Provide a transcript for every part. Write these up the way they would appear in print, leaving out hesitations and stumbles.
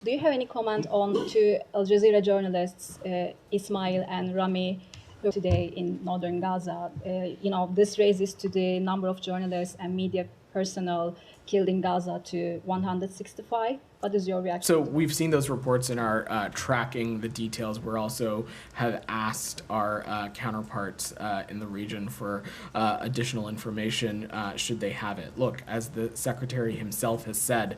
Do you have any comment on two Al Jazeera journalists, Ismail and Rami, today in northern Gaza? This raises to the number of journalists and media personnel killed in Gaza to 165. What is your reaction? So we've seen those reports and are tracking the details. We also have asked our counterparts in the region for additional information should they have it. Look, as the secretary himself has said,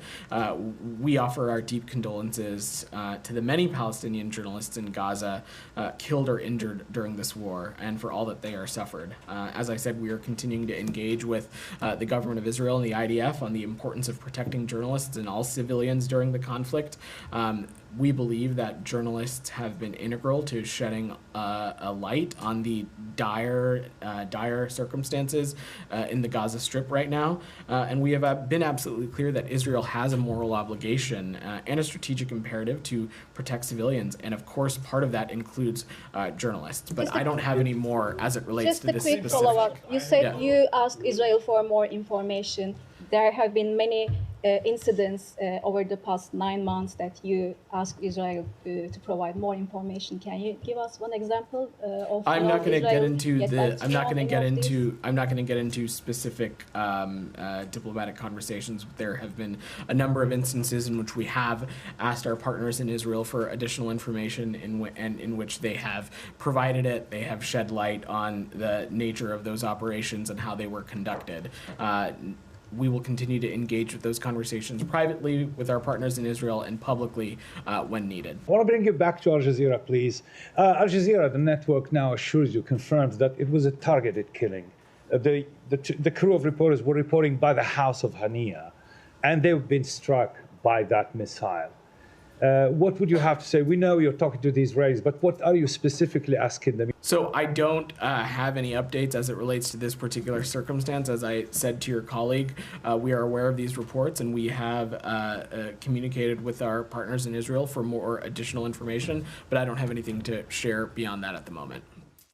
we offer our deep condolences to the many Palestinian journalists in Gaza killed or injured during this war and for all that they are suffered. As I said, we are continuing to engage with the government of Israel and the IDF on the importance of protecting journalists and all civilians during the conflict. We believe that journalists have been integral to shedding a light on the dire circumstances in the Gaza Strip right now. And we have been absolutely clear that Israel has a moral obligation and a strategic imperative to protect civilians. And of course, part of that includes journalists. But I don't have any more as it relates to this specific. Just a quick follow-up. You said you asked Israel for more information. There have been many incidents over the past 9 months that you asked Israel to provide more information. Can you give us one example of? I'm not going to get into I'm not going to get into specific diplomatic conversations. There have been a number of instances in which we have asked our partners in Israel for additional information, in which they have provided it. They have shed light on the nature of those operations and how they were conducted. We will continue to engage with those conversations privately with our partners in Israel and publicly when needed. I want to bring you back to Al Jazeera, please. Al Jazeera, the network now assures you, confirms that it was a targeted killing. The crew of reporters were reporting by the house of Hania, and they've been struck by that missile. What would you have to say? We know you're talking to the Israelis, but what are you specifically asking them? So I don't have any updates as it relates to this particular circumstance. As I said to your colleague, we are aware of these reports, and we have communicated with our partners in Israel for more additional information, but I don't have anything to share beyond that at the moment.